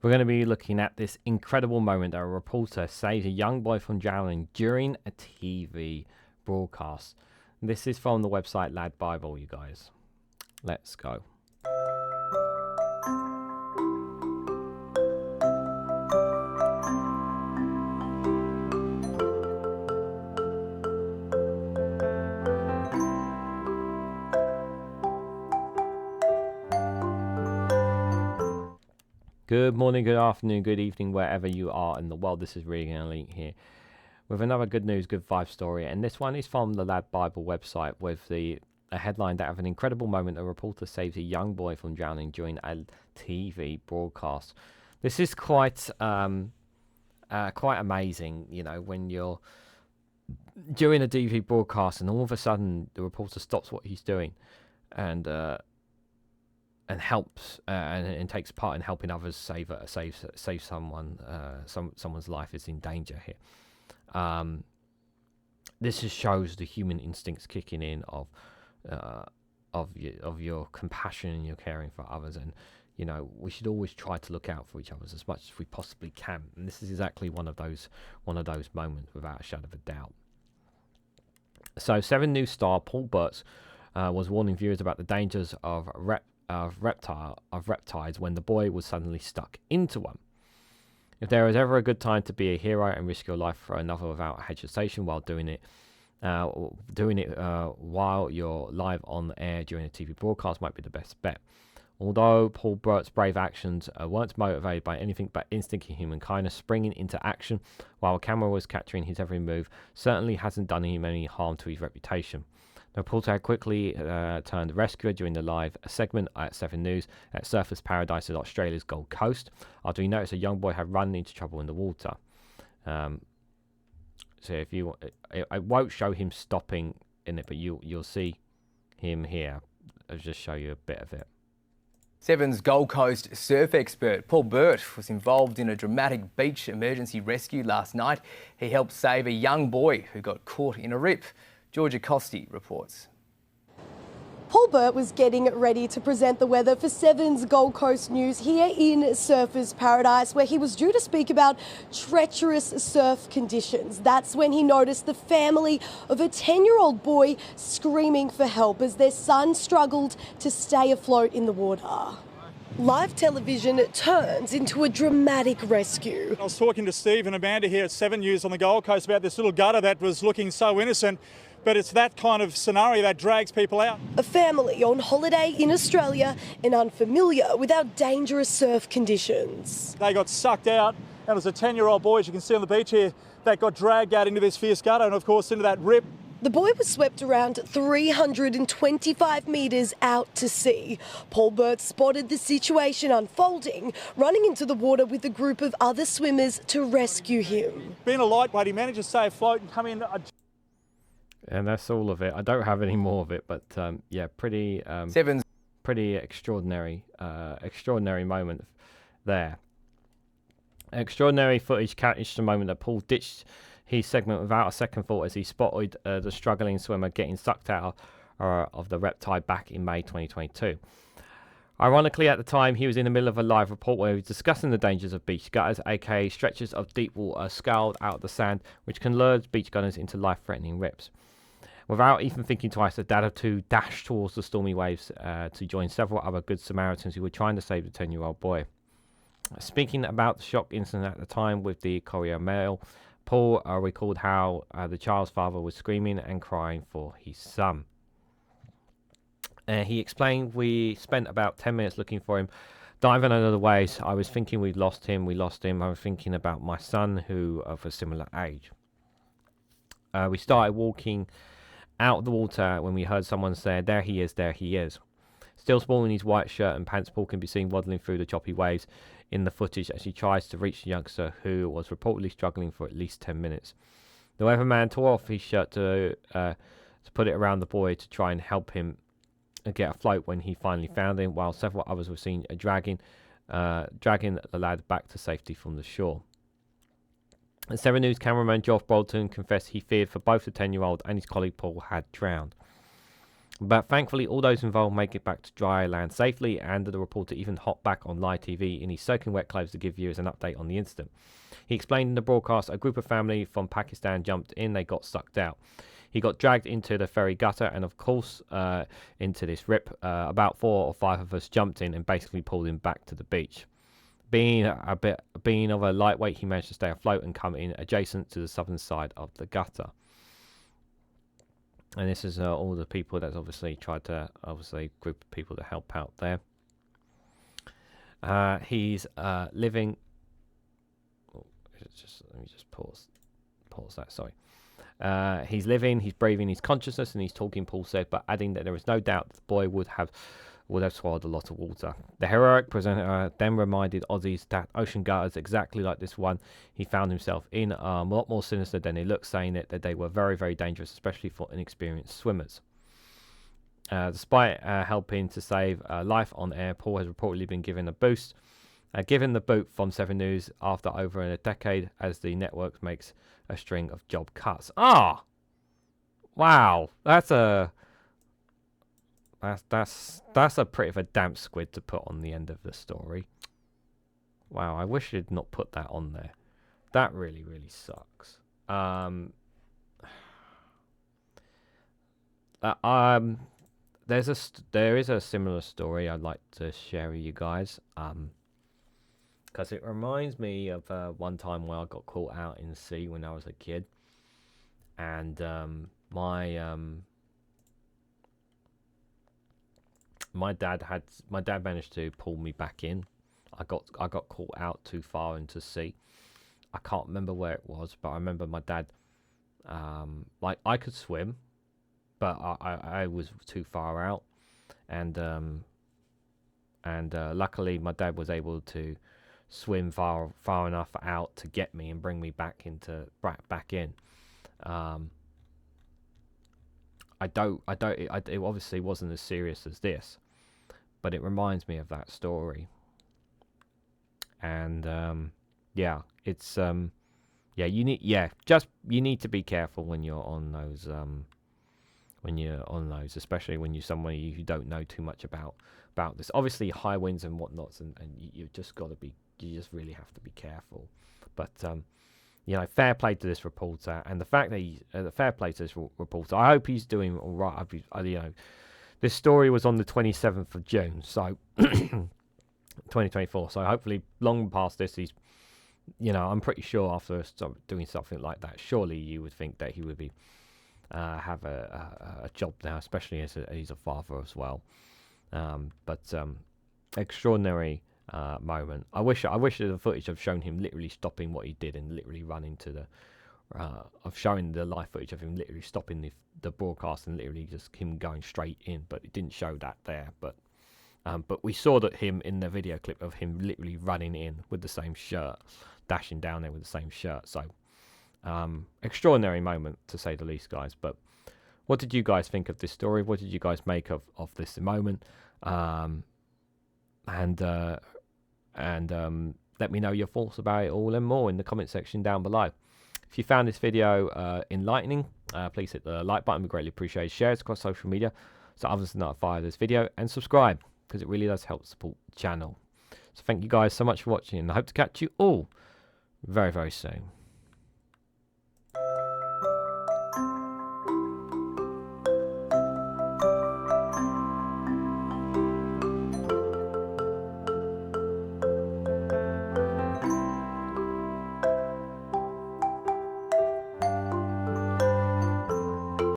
We're going to be looking at this incredible moment that a reporter saved a young boy from drowning during a TV broadcast. This is from the website Lad Bible, you guys. Let's go. Good morning, good afternoon, good evening, wherever you are in the world. This is Reganelite here with another good news, good vibe story. And this one is from the Lad Bible website with a headline that of an incredible moment. A reporter saves a young boy from drowning during a TV broadcast. This is quite amazing, you know, when you're during a TV broadcast and all of a sudden the reporter stops what he's doing and helps and takes part in helping others save someone. Someone's life is in danger here. This just shows the human instincts kicking in of your compassion and your caring for others, and you know we should always try to look out for each other as much as we possibly can. And this is exactly one of those moments, without a shadow of a doubt. So, 7 News star Paul Burt was warning viewers about the dangers of riptides when the boy was suddenly stuck into one. If there is ever a good time to be a hero and risk your life for another without hesitation while doing it while you're live on the air during a TV broadcast might be the best bet. Although Paul Burt's brave actions weren't motivated by anything but instinct and human kindness, springing into action while a camera was capturing his every move certainly hasn't done him any harm to his reputation. The reporter had quickly turned rescuer during the live segment at 7 News at Surfers Paradise at Australia's Gold Coast after he noticed a young boy had run into trouble in the water. So if you, I won't show him stopping in it, but you'll see him here. I'll just show you a bit of it. Seven's Gold Coast surf expert Paul Burt was involved in a dramatic beach emergency rescue last night. He helped save a young boy who got caught in a rip. Georgia Costi reports. Paul Burt was getting ready to present the weather for 7's Gold Coast News here in Surfers Paradise, where he was due to speak about treacherous surf conditions. That's when he noticed the family of a 10-year-old boy screaming for help as their son struggled to stay afloat in the water. Live television turns into a dramatic rescue. I was talking to Steve and Amanda here at 7 News on the Gold Coast about this little gutter that was looking so innocent, but it's that kind of scenario that drags people out. A family on holiday in Australia and unfamiliar with our dangerous surf conditions. They got sucked out, and it was a 10-year-old boy, as you can see on the beach here, that got dragged out into this fierce gutter and, of course, into that rip. The boy was swept around 325 metres out to sea. Paul Burt spotted the situation unfolding, running into the water with a group of other swimmers to rescue him. Being a lightweight, he managed to stay afloat and come in. And that's all of it. I don't have any more of it, but yeah, pretty extraordinary moment there. Extraordinary footage captured the moment that Paul ditched his segment without a second thought as he spotted the struggling swimmer getting sucked out of the riptide back in May 2022. Ironically, at the time, he was in the middle of a live report where he was discussing the dangers of beach gutters, aka stretches of deep water scoured out of the sand, which can lure beach gunners into life-threatening rips. Without even thinking twice, the dad of two dashed towards the stormy waves to join several other Good Samaritans who were trying to save the 10-year-old boy. Speaking about the shock incident at the time with the Courier Mail, Paul recalled how the child's father was screaming and crying for his son. He explained, "We spent about 10 minutes looking for him, diving under the waves. I was thinking we lost him. I was thinking about my son, who of a similar age. We started walking out of the water when we heard someone say, 'There he is, there he is.' Still small in his white shirt and pants, Paul can be seen waddling through the choppy waves in the footage as he tries to reach the youngster, who was reportedly struggling for at least 10 minutes. The weatherman tore off his shirt to put it around the boy to try and help him get afloat when he finally found him, while several others were seen dragging the lad back to safety from the shore. The 7 News cameraman Geoff Bolton confessed he feared for both the 10-year-old and his colleague Paul had drowned. But thankfully, all those involved make it back to dry land safely, and the reporter even hopped back on live TV in his soaking wet clothes to give viewers an update on the incident. He explained in the broadcast, a group of family from Pakistan jumped in, they got sucked out. He got dragged into the ferry gutter and, of course, into this rip. About 4 or 5 of us jumped in and basically pulled him back to the beach. Being of a lightweight, he managed to stay afloat and come in adjacent to the southern side of the gutter. And this is all the people that's obviously tried to, group of people to help out there. He's living. Oh, let me just pause that. Sorry. He's living, he's breathing his consciousness, and he's talking, Paul said, but adding that there is no doubt that the boy would have swallowed a lot of water. The heroic presenter then reminded Aussies that ocean gutters exactly like this one he found himself in are a lot more sinister than they look, saying that they were very, very dangerous, especially for inexperienced swimmers. Despite helping to save life on air, Paul has reportedly been given a boost. Given the boot from 7 News after over a decade as the network makes a string of job cuts. Ah! Wow. That's a pretty of a damp squid to put on the end of the story. Wow, I wish you'd not put that on there. That really, really sucks. There is a similar story I'd like to share with you guys. Because it reminds me of one time where I got caught out in the sea when I was a kid, and my dad managed to pull me back in. I got caught out too far into sea. I can't remember where it was, but I remember my dad. Like, I could swim, but I was too far out, and luckily my dad was able to swim far enough out to get me and bring me back in. It obviously wasn't as serious as this, but it reminds me of that story. And yeah, it's you need to be careful when you're on those, especially when you're somebody who don't know too much about this. Obviously, high winds and whatnots, and you just really have to be careful. But fair play to this reporter, and the fact that fair play to this reporter. I hope he's doing all right. This story was on the 27th of June, so 2024. So hopefully, long past this, he's, I'm pretty sure after doing something like that, surely you would think that he would be have a job now, especially as he's a father as well. But extraordinary moment. I wish the footage have shown him literally stopping what he did and literally running to the. Of showing the live footage of him literally stopping the broadcast and literally just him going straight in, but it didn't show that there. But we saw that him in the video clip of him literally running in with the same shirt, dashing down there with the same shirt. So extraordinary moment to say the least, guys. But what did you guys think of this story? What did you guys make of this moment? And let me know your thoughts about it all and more in the comment section down below. If you found this video enlightening, please hit the like button. We greatly appreciate. Share it across social media so others are notified of this video, and subscribe because it really does help support the channel. So thank you guys so much for watching, and I hope to catch you all very, very soon.